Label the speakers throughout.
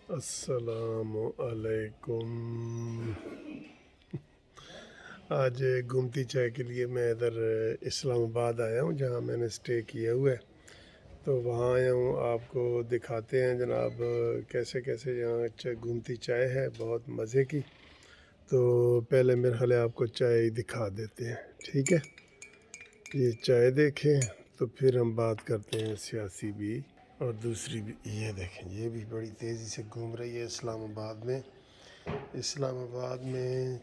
Speaker 1: السلام علیکم۔ آج گومتی چائے کے لیے میں ادھر اسلام آباد آیا ہوں جہاں میں نے اسٹے کیا ہوا ہے، تو وہاں آیا ہوں، آپ کو دکھاتے ہیں جناب کیسے کیسے یہاں گومتی چائے ہے، بہت مزے کی۔ تو پہلے میرے خیال ہے آپ کو چائے دکھا دیتے ہیں، ٹھیک ہے؟ یہ چائے دیکھیں تو پھر ہم بات کرتے ہیں سیاسی بھی اور دوسری بھی۔ یہ دیکھیں، یہ بھی بڑی تیزی سے گھوم رہی ہے اسلام آباد میں۔ اسلام آباد میں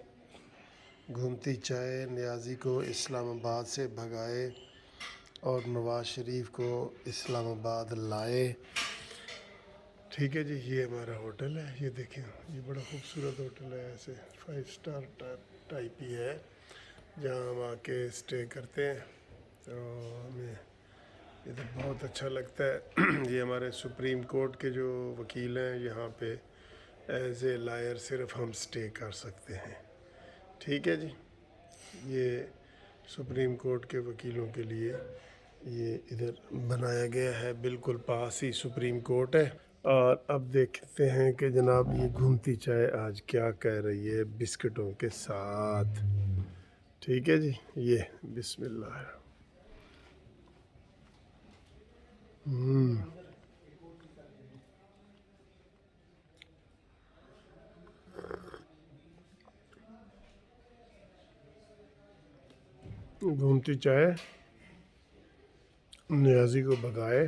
Speaker 1: گھومتی چائے نیازی کو اسلام آباد سے بھگائے اور نواز شریف کو اسلام آباد لائے۔ ٹھیک ہے جی، یہ ہمارا ہوٹل ہے، یہ دیکھیں، یہ بڑا خوبصورت ہوٹل ہے، ایسے 5 اسٹار ٹائپ ہی ہے جہاں ہم آ کے اسٹے کرتے ہیں، تو ہمیں ادھر بہت اچھا لگتا ہے۔ یہ ہمارے سپریم کورٹ کے جو وکیل ہیں، یہاں پہ ایز اے لائر صرف ہم اسٹے کر سکتے ہیں، ٹھیک ہے جی۔ یہ سپریم کورٹ کے وکیلوں کے لیے یہ ادھر بنایا گیا ہے، بالکل پاس ہی سپریم کورٹ ہے۔ اور اب دیکھتے ہیں کہ جناب یہ گھومتی چائے آج کیا کہہ رہی ہے بسکٹوں کے ساتھ، ٹھیک ہے جی۔ یہ بسم اللہ۔ گھومتی چائے نیازی کو بھگائے،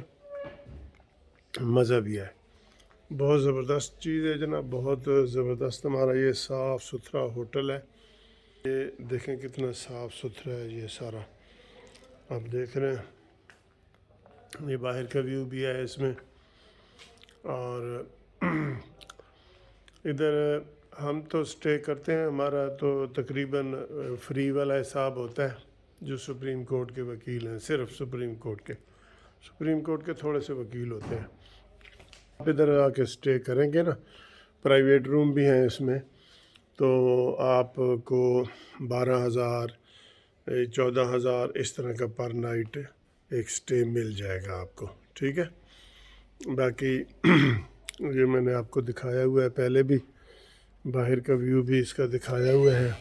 Speaker 1: مزہ بھی ہے، بہت زبردست چیز ہے جناب، بہت زبردست۔ ہمارا یہ صاف ستھرا ہوٹل ہے، یہ دیکھیں کتنا صاف ستھرا ہے یہ سارا، آپ دیکھ رہے ہیں۔ یہ باہر کا ویو بھی ہے اس میں، اور ادھر ہم تو اسٹے کرتے ہیں، ہمارا تو تقریباً فری والا حساب ہوتا ہے۔ جو سپریم کورٹ کے وکیل ہیں، صرف سپریم کورٹ کے تھوڑے سے وکیل ہوتے ہیں، آپ ادھر آ کے اسٹے کریں گے نا، پرائیویٹ روم بھی ہیں اس میں، تو آپ کو 12,000 14,000 اس طرح کا پر نائٹ ایک اسٹے مل جائے گا آپ کو، ٹھیک ہے۔ باقی یہ میں نے آپ کو دکھایا ہوا ہے پہلے بھی، باہر کا ویو بھی اس کا دکھایا ہوا ہے،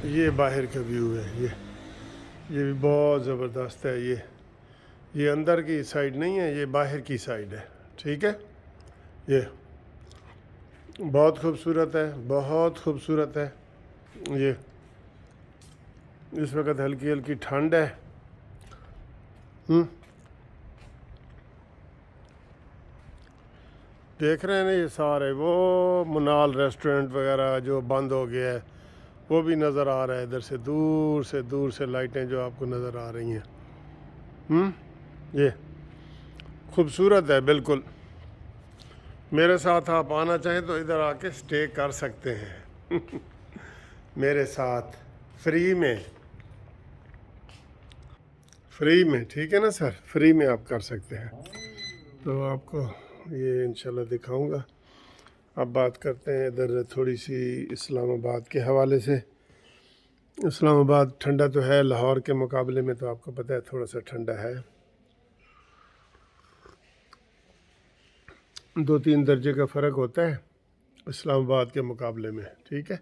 Speaker 1: یہ باہر کا ویو ہے، یہ بھی بہت زبردست ہے۔ یہ اندر کی سائڈ نہیں ہے، یہ باہر کی سائڈ ہے، ٹھیک ہے۔ یہ بہت خوبصورت ہے، بہت خوبصورت ہے۔ یہ اس وقت ہلکی ہلکی ٹھنڈ ہے، دیکھ رہے ہیں نا یہ سارے، وہ منال ریسٹورنٹ وغیرہ جو بند ہو گیا ہے وہ بھی نظر آ رہا ہے ادھر سے، دور سے لائٹیں جو آپ کو نظر آ رہی ہیں۔ یہ خوبصورت ہے بالکل۔ میرے ساتھ آپ آنا چاہیں تو ادھر آ کے اسٹے کر سکتے ہیں میرے ساتھ، فری میں، ٹھیک ہے نا سر، فری میں آپ کر سکتے ہیں۔ تو آپ کو یہ انشاءاللہ دکھاؤں گا۔ اب بات کرتے ہیں ادھر تھوڑی سی اسلام آباد کے حوالے سے۔ اسلام آباد ٹھنڈا تو ہے، لاہور کے مقابلے میں تو آپ کو پتہ ہے تھوڑا سا ٹھنڈا ہے، 2-3 درجے کا فرق ہوتا ہے اسلام آباد کے مقابلے میں، ٹھیک ہے۔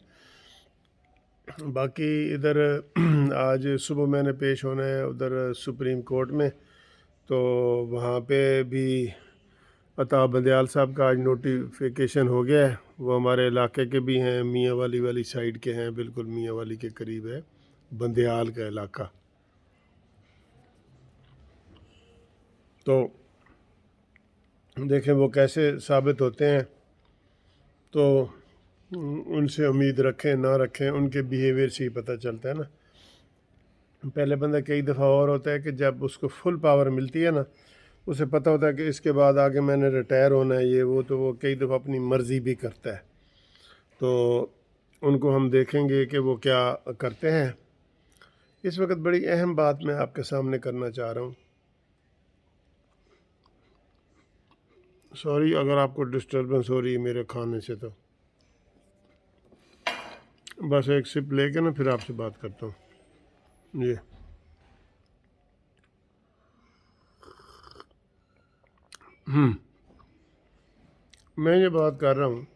Speaker 1: باقی ادھر آج صبح میں نے پیش ہونا ہے ادھر سپریم کورٹ میں، تو وہاں پہ بھی عطا بندیال صاحب کا آج نوٹیفیکیشن ہو گیا ہے، وہ ہمارے علاقے کے بھی ہیں، میاں والی سائیڈ کے ہیں، بالکل میاں والی کے قریب ہے بندیال کا علاقہ۔ تو دیکھیں وہ کیسے ثابت ہوتے ہیں، تو ان سے امید رکھیں نہ رکھیں، ان کے بیہیویئر سے ہی پتہ چلتا ہے نا۔ پہلے بندہ کئی دفعہ اور ہوتا ہے کہ جب اس کو فل پاور ملتی ہے نا، اسے پتہ ہوتا ہے کہ اس کے بعد آگے میں نے ریٹائر ہونا ہے، یہ وہ، تو وہ کئی دفعہ اپنی مرضی بھی کرتا ہے۔ تو ان کو ہم دیکھیں گے کہ وہ کیا کرتے ہیں۔ اس وقت بڑی اہم بات میں آپ کے سامنے کرنا چاہ رہا ہوں، سوری اگر آپ کو ڈسٹربنس ہو رہی ہے میرے کھانے سے، تو بس ایک سپ لے کے نا پھر آپ سے بات کرتا ہوں۔ یہ मैं ये बात कर रहा हूँ,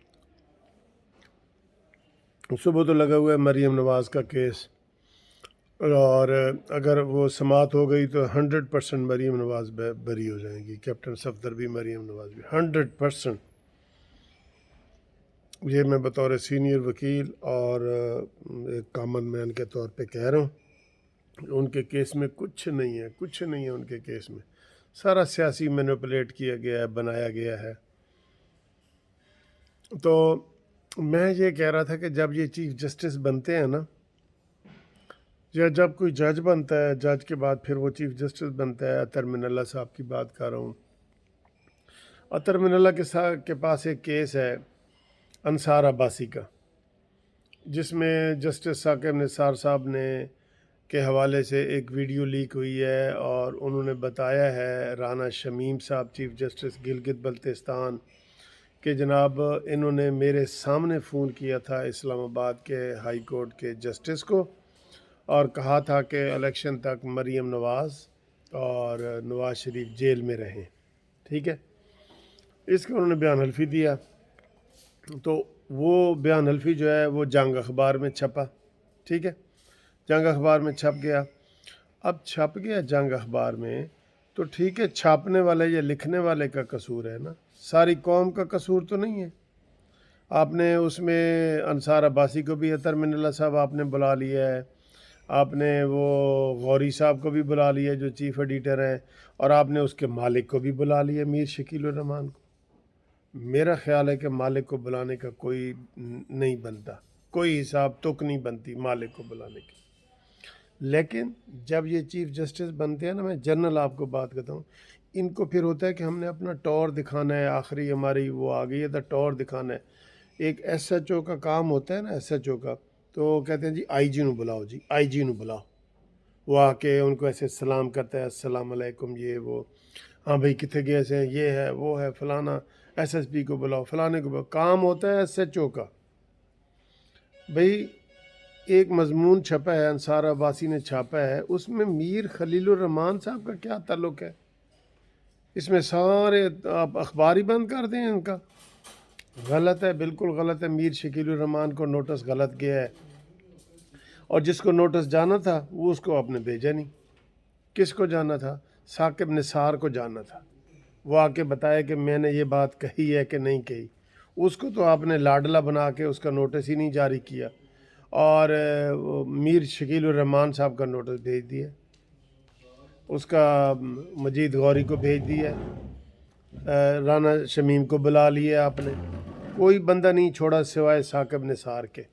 Speaker 1: सुबह तो लगा हुआ है मरीम नवाज़ का केस, और अगर वो समात हो गई तो 100% मरीम नवाज़ बरी हो जाएंगी, कैप्टन सफदर भी, मरीम नवाज़ भी, 100%। ये मैं बतौर सीनियर वकील और एक कॉमन मैन के तौर पे कह रहा हूँ। उनके केस में कुछ नहीं है, कुछ नहीं है उनके केस में, सारा सियासी मैनिपुलेट किया गया है, बनाया गया है। तो मैं ये कह रहा था कि जब ये चीफ जस्टिस बनते हैं ना, या जब कोई जज बनता है, जज के बाद फिर वो चीफ जस्टिस बनता है, अतर मिनल्ला साहब की बात कर रहा हूँ। अतर मिनल्ला के पास एक केस है अंसार अब्बासी का, जिसमें जस्टिस साकिब निसार साहब ने के हवाले से एक वीडियो लीक हुई है, और उन्होंने बताया है राना शमीम साहब, चीफ जस्टिस गिलगित बल्तिस्तान, कि जनाब इन्होंने मेरे सामने फ़ोन किया था इस्लामाबाद के हाई कोर्ट के जस्टिस को, और कहा था कि इलेक्शन तक मरीम नवाज़ और नवाज़ शरीफ जेल में रहें। ठीक है, इसका उन्होंने बयान हल्फी दिया। तो वो बयान हल्फी जो है वो जंग अखबार में छपा। ठीक है, जंग अखबार में छप गया। अब छप गया जंग अखबार में तो ठीक है, छापने वाले या लिखने वाले का कसूर है ना, सारी कौम का कसूर तो नहीं है। आपने उसमें अंसार अब्बासी को भी, अतर मिनल्ला साहब आपने बुला लिया है, आपने वो गौरी साहब को भी बुला लिया जो चीफ एडिटर हैं, और आपने उसके मालिक को भी बुला लिया, मीर शकील उर रहमान को। मेरा ख्याल है कि मालिक को बुलाने का कोई नहीं बनता, कोई हिसाब तुक नहीं बनती मालिक को बुलाने की। लेकिन जब ये चीफ जस्टिस बनते हैं ना, मैं जनरल आपको बात करता हूँ, इनको फिर होता है कि हमने अपना टॉर दिखाना है, आखिरी हमारी वो आ गई है तो टॉर दिखाना है। एक SHO का काम होता है ना, SHO का, तो कहते हैं जी IG नू बुलाओ, जी IG नू बुलाओ। वो आके उनको ऐसे सलाम करता है, अस्सलाम वालेकुम, ये वो, हाँ भाई कितने गए से, ये है वो है फलाना, SSP को बुलाओ, फलाने को बुलाओ। काम होता है SHO का। भाई एक मजमून छपा है, अंसार अब्बासी ने छापा है, उसमें मीर खलीलुर रहमान साहब का क्या ताल्लुक़ है? इसमें सारे आप अखबार ही बंद कर दें इनका। गलत है, बिल्कुल गलत है। मीर शकीलुर रहमान को नोटिस गलत गया है, और जिसको नोटिस जाना था वो उसको आपने भेजा नहीं। किसको जाना था? साकिब निसार को जाना था। वो आके बताया कि मैंने ये बात कही है कि नहीं कही। उसको तो आपने लाडला बना के उसका नोटिस ही नहीं जारी किया, और मीर शकील उर रहमान साहब का नोटिस भेज दिया, उसका मजीद गौरी को भेज दिया, राना शमीम को बुला लिया आपने। कोई बंदा नहीं छोड़ा सिवाय साकिब निसार के।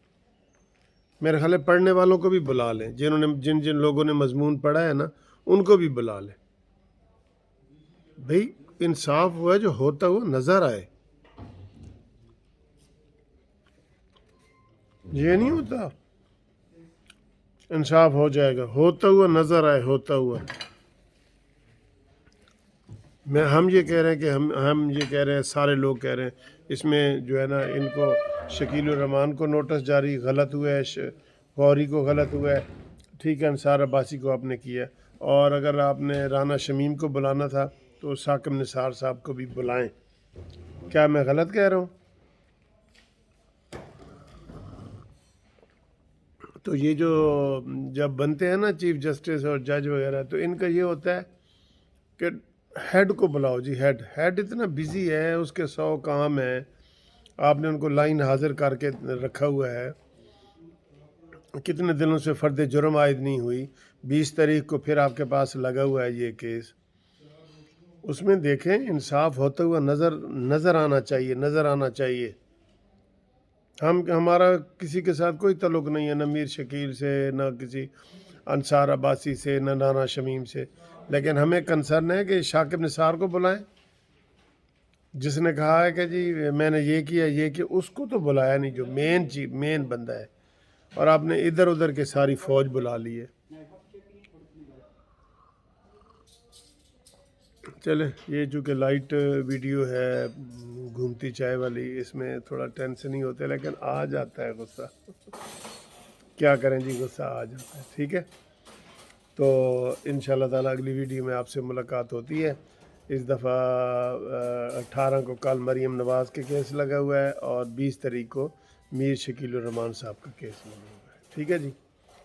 Speaker 1: मेरे ख्याल है पढ़ने वालों को भी बुला लें, जिन जिन लोगों ने मजमून पढ़ा है ना, उनको भी बुला लें। भाई इंसाफ हुआ जो होता हुआ नज़र आए, ये नहीं होता इंसाफ हो जाएगा, होता हुआ नज़र आए, होता हुआ। हम ये कह रहे हैं कि हम ये कह रहे हैं, सारे लोग कह रहे हैं, इसमें जो है ना, इनको शकील उर रहमान को नोटिस जारी गलत हुआ है, गौरी को गलत हुआ है। ठीक है, अंसार अब्बासी को आपने किया, और अगर आपने राना शमीम को बुलाना था तो साकिब निसार साहब को भी बुलाएं। क्या मैं गलत कह रहा हूँ? तो ये जो जब बनते हैं ना चीफ जस्टिस और जज वगैरह, तो इनका ये होता है कि हेड को बुलाओ जी। हेड इतना बिजी है, उसके 100 काम है, आपने उनको लाइन हाजिर करके रखा हुआ है। कितने दिनों से फर्द जुर्म आयद नहीं हुई, 20 तारीख को फिर आपके पास लगा हुआ है ये केस। उसमें देखें, इंसाफ होता हुआ नज़र आना चाहिए, नज़र आना चाहिए। हमारा किसी के साथ कोई ताल्लुक़ नहीं है, ना मीर शकील से, ना किसी अंसार अब्बासी से, ना राना शमीम से। लेकिन हमें कंसर्न है कि शाकिब निसार को बुलाएं, जिसने कहा है कि जी मैंने ये किया, ये किया। उसको तो बुलाया नहीं जो मेन बंदा है, और आपने इधर उधर के सारी फौज बुला ली है। चले, ये चूँकि लाइट वीडियो है घूमती चाय वाली, इसमें थोड़ा टेंशन ही होता है, लेकिन आ जाता है गुस्सा। क्या करें जी, गुस्सा आ जाता है। ठीक है, तो इंशाल्लाह ताला अगली वीडियो में आपसे मुलाकात होती है। اس دفعہ 18 کو کال مریم نواز کے کیس لگا ہوا ہے اور 20 تاریخ کو میر شکیل الرحمان صاحب کا کیس لگا ہوا ہے. ٹھیک ہے جی،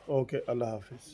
Speaker 1: اوکے، اللہ حافظ.